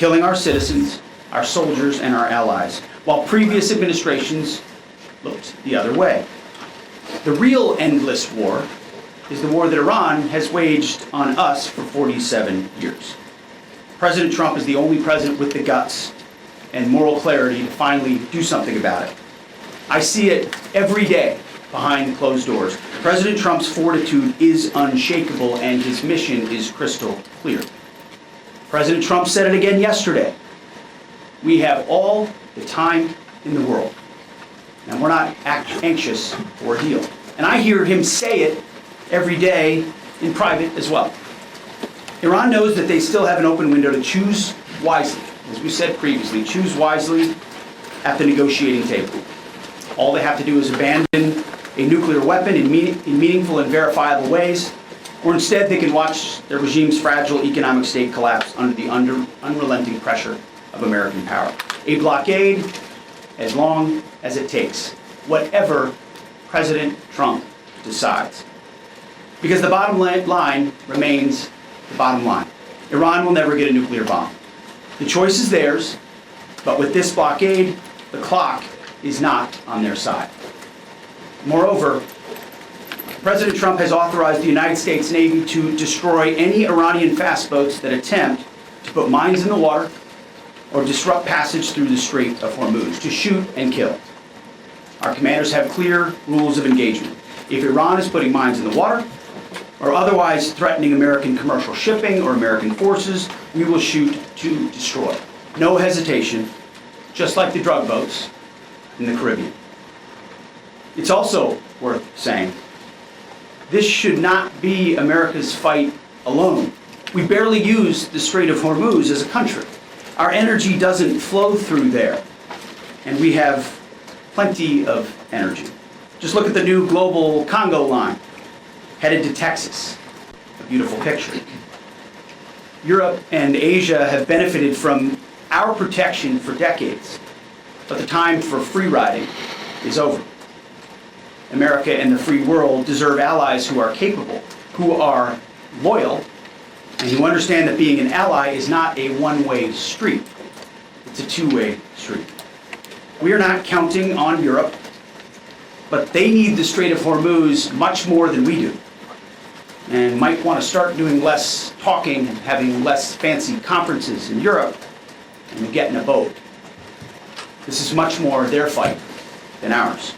killing our citizens, our soldiers, and our allies, while previous administrations looked the other way. The real endless war is the war that Iran has waged on us for 47 years. President Trump is the only president with the guts and moral clarity to finally do something about it. I see it every day behind closed doors. President Trump's fortitude is unshakable and his mission is crystal clear. President Trump said it again yesterday. We have all the time in the world, and we're not anxious for a deal. And I hear him say it every day in private as well. Iran knows that they still have an open window to choose wisely. As we said previously, choose wisely at the negotiating table. All they have to do is abandon a nuclear weapon in meaningful and verifiable ways, or instead they can watch their regime's fragile economic state collapse under the unrelenting pressure of American power. A blockade as long as it takes, whatever President Trump decides. Because the bottom line remains the bottom line. Iran will never get a nuclear bomb. The choice is theirs, but with this blockade, the clock is not on their side. Moreover, President Trump has authorized the United States Navy to destroy any Iranian fast boats that attempt to put mines in the water or disrupt passage through the Strait of Hormuz, to shoot and kill. Our commanders have clear rules of engagement. If Iran is putting mines in the water or otherwise threatening American commercial shipping or American forces, we will shoot to destroy. No hesitation, just like the drug boats in the Caribbean. It's also worth saying, this should not be America's fight alone. We barely use the Strait of Hormuz as a country. Our energy doesn't flow through there, and we have plenty of energy. Just look at the new global Congo line, headed to Texas. A beautiful picture. Europe and Asia have benefited from our protection for decades, but the time for free riding is over. America and the free world deserve allies who are capable, who are loyal, and who understand that being an ally is not a one-way street. It's a two-way street. We are not counting on Europe, but they need the Strait of Hormuz much more than we do, and might want to start doing less talking and having less fancy conferences in Europe and get in a boat. This is much more their fight than ours.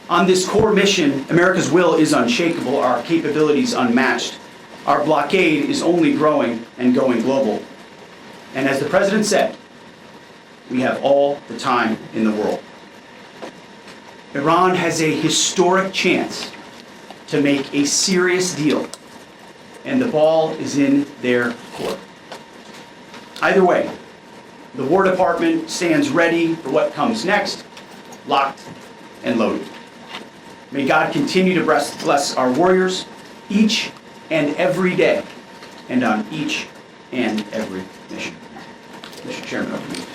On this core mission, America's will is unshakable, our capabilities unmatched. Our blockade is only growing and going global. And as the President said, we have all the time in the world. Iran has a historic chance to make a serious deal, and the ball is in their court. Either way, the War Department stands ready for what comes next, locked and loaded. May God continue to bless our warriors each and every day and on each and every mission. Mr. Chairman, over to you.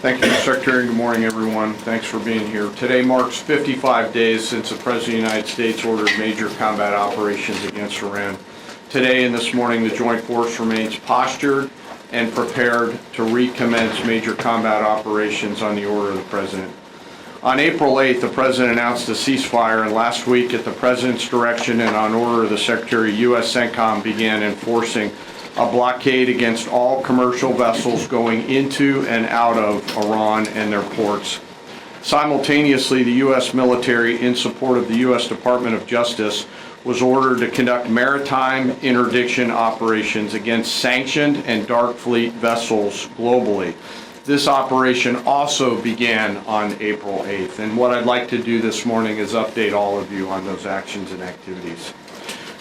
Thank you, Mr. Secretary. Good morning, everyone. Thanks for being here. Today marks 55 days since the President of the United States ordered major combat operations against Iran. Today and this morning, the Joint Force remains postured and prepared to recommence major combat operations on the order of the President. On April 8th, the President announced a ceasefire, and last week, at the President's direction and on order of the Secretary, U.S. CENTCOM began enforcing a blockade against all commercial vessels going into and out of Iran and their ports. Simultaneously, the U.S. military, in support of the U.S. Department of Justice, was ordered to conduct maritime interdiction operations against sanctioned and dark fleet vessels globally. This operation also began on April 8th, and what I'd like to do this morning is update all of you on those actions and activities.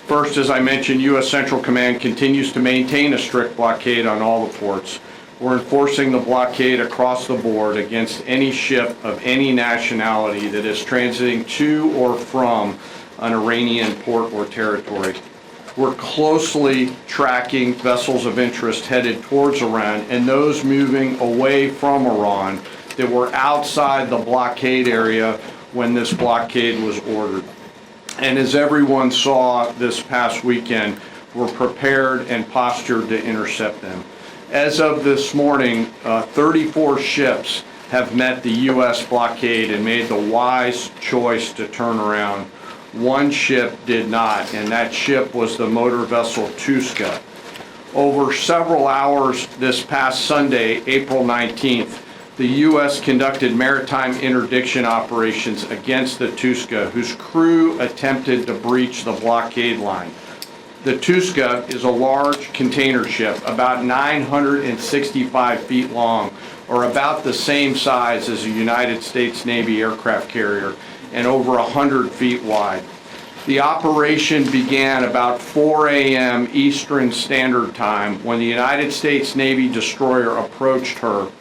First, as I mentioned, U.S. Central Command continues to maintain a strict blockade on all the ports. We're enforcing the blockade across the board against any ship of any nationality that is transiting to or from an Iranian port or territory. We're closely tracking vessels of interest headed towards Iran and those moving away from Iran that were outside the blockade area when this blockade was ordered. And as everyone saw this past weekend, we're prepared and postured to intercept them. As of this morning, 34 ships have met the U.S. blockade and made the wise choice to turn around. One ship did not, and that ship was the motor vessel Tuska. Over several hours this past Sunday, April 19th, the U.S. conducted maritime interdiction operations against the Tuska, whose crew attempted to breach the blockade line. The Tuska is a large container ship, about 965 feet long, or about the same size as a United States Navy aircraft carrier, and over 100 feet wide. The operation began about 4 a.m. Eastern Standard Time when the United States Navy destroyer approached her,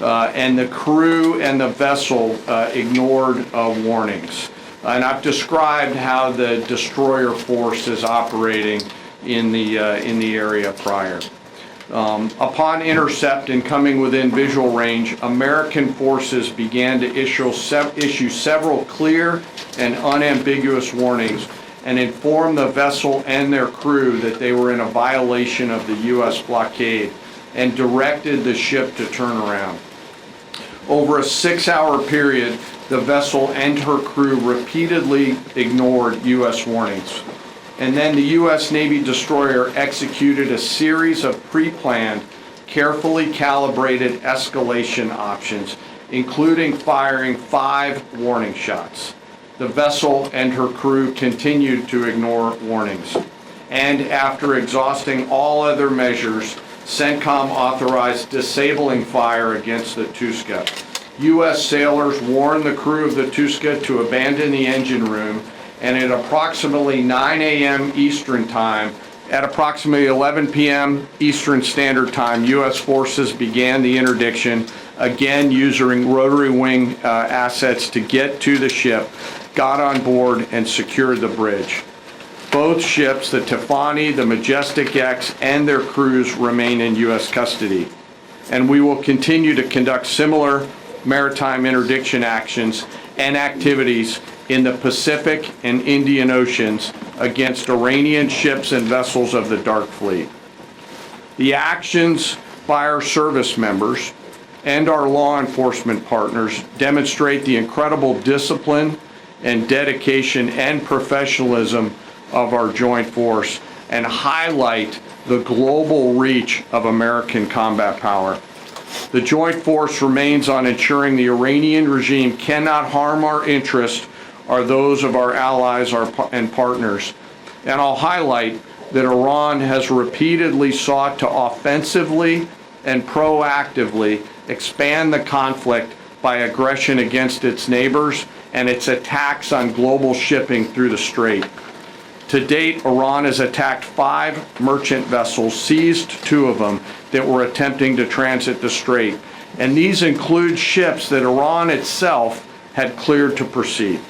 and the crew and the vessel ignored warnings. And I've described how the destroyer force is operating in the area prior. Upon intercept and coming within visual range, American forces began to issue several clear and unambiguous warnings and inform the vessel and their crew that they were in a violation of the U.S. blockade and directed the ship to turn around. Over a 6-hour period, the vessel and her crew repeatedly ignored U.S. warnings. And then the U.S. Navy destroyer executed a series of pre-planned, carefully calibrated escalation options, including firing 5 warning shots. The vessel and her crew continued to ignore warnings. And after exhausting all other measures, CENTCOM authorized disabling fire against the Tuska. U.S. sailors warned the crew of the Tuska to abandon the engine room, and at approximately 9 a.m. Eastern Time, at approximately 11 p.m. Eastern Standard Time, U.S. forces began the interdiction, again using rotary wing assets to get to the ship, got on board, and secured the bridge. Both ships, the Tiffany, the Majestic X, and their crews remain in U.S. custody. And we will continue to conduct similar maritime interdiction actions and activities in the Pacific and Indian Oceans against Iranian ships and vessels of the Dark Fleet. The actions by our service members and our law enforcement partners demonstrate the incredible discipline and dedication and professionalism of our joint force and highlight the global reach of American combat power. The joint force remains on ensuring the Iranian regime cannot harm our interests or those of our allies and partners. And I'll highlight that Iran has repeatedly sought to offensively and proactively expand the conflict by aggression against its neighbors and its attacks on global shipping through the Strait. To date, Iran has attacked 5 merchant vessels, seized 2 of them that were attempting to transit the Strait. And these include ships that Iran itself had cleared to proceed.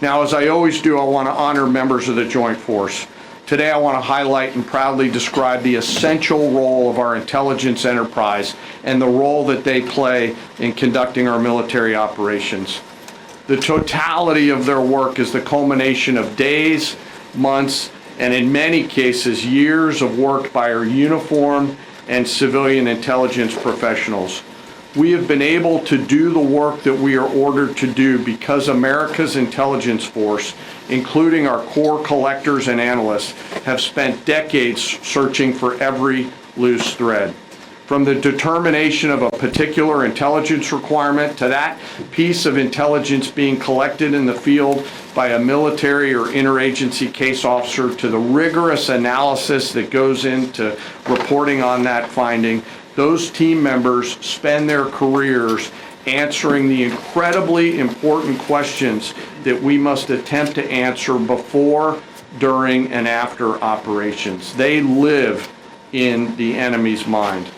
Now, as I always do, I want to honor members of the Joint Force. Today, I want to highlight and proudly describe the essential role of our intelligence enterprise and the role that they play in conducting our military operations. The totality of their work is the culmination of days, months, and in many cases, years of work by our uniformed and civilian intelligence professionals. We have been able to do the work that we are ordered to do because America's intelligence force, including our core collectors and analysts, have spent decades searching for every loose thread. From the determination of a particular intelligence requirement to that piece of intelligence being collected in the field by a military or interagency case officer to the rigorous analysis that goes into reporting on that finding, those team members spend their careers answering the incredibly important questions that we must attempt to answer before, during, and after operations. They live in the enemy's mind.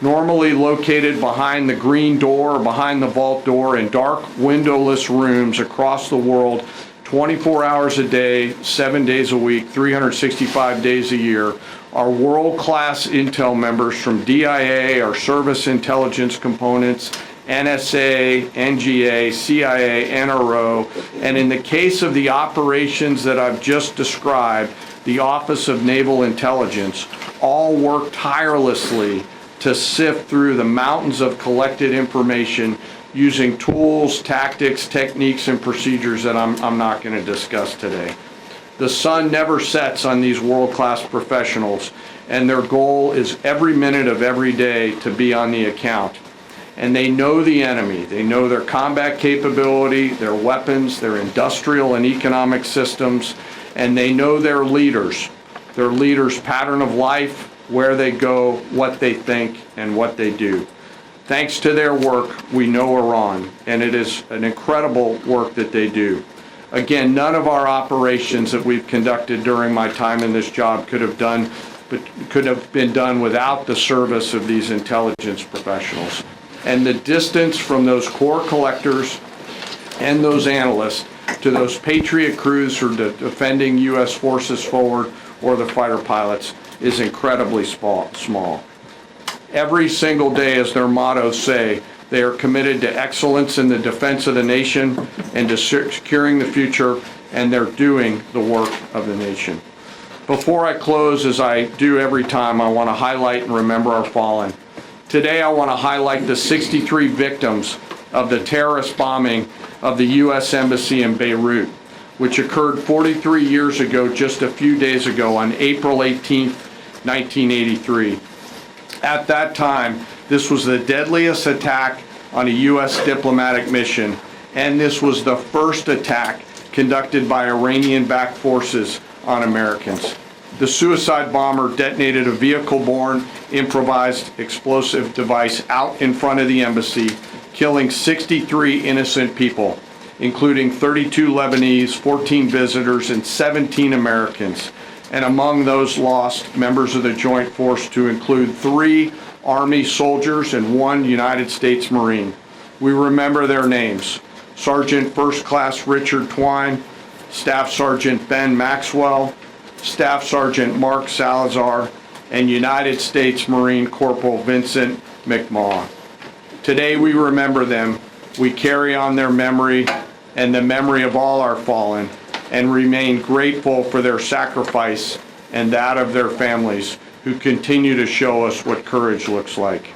Normally located behind the green door or behind the vault door in dark, windowless rooms across the world, 24 hours a day, 7 days a week, 365 days a year, are world-class intel members from DIA, our service intelligence components, NSA, NGA, CIA, NRO, and in the case of the operations that I've just described, the Office of Naval Intelligence, all work tirelessly to sift through the mountains of collected information using tools, tactics, techniques, and procedures that I'm not going to discuss today. The sun never sets on these world-class professionals, and their goal is every minute of every day to be on the account. And they know the enemy. They know their combat capability, their weapons, their industrial and economic systems, and they know their leaders' pattern of life, where they go, what they think, and what they do. Thanks to their work, we know Iran, and it is an incredible work that they do. Again, none of our operations that we've conducted during my time in this job could have been done without the service of these intelligence professionals. And the distance from those core collectors and those analysts to those Patriot crews who are defending U.S. forces forward or the fighter pilots is incredibly small. Every single day, as their mottos say, they are committed to excellence in the defense of the nation and to securing the future, and they're doing the work of the nation. Before I close, as I do every time, I want to highlight and remember our fallen. Today, I want to highlight the 63 victims of the terrorist bombing of the U.S. Embassy in Beirut, which occurred 43 years ago, just a few days ago, on April 18, 1983. At that time, this was the deadliest attack on a U.S. diplomatic mission, and this was the first attack conducted by Iranian-backed forces on Americans. The suicide bomber detonated a vehicle-borne improvised explosive device out in front of the embassy, killing 63 innocent people, including 32 Lebanese, 14 visitors, and 17 Americans. And among those lost, members of the Joint Force to include 3 Army soldiers and 1 United States Marine. We remember their names: Sergeant First Class Richard Twine, Staff Sergeant Ben Maxwell, Staff Sergeant Mark Salazar, and United States Marine Corporal Vincent McMaw. Today we remember them. We carry on their memory and the memory of all our fallen, and remain grateful for their sacrifice and that of their families, who continue to show us what courage looks like.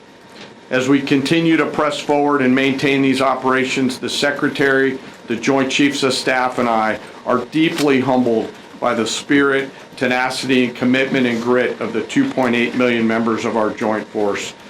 As we continue to press forward and maintain these operations, the Secretary, the Joint Chiefs of Staff, and I are deeply humbled by the spirit, tenacity, and commitment and grit of the 2.8 million members of our Joint Force.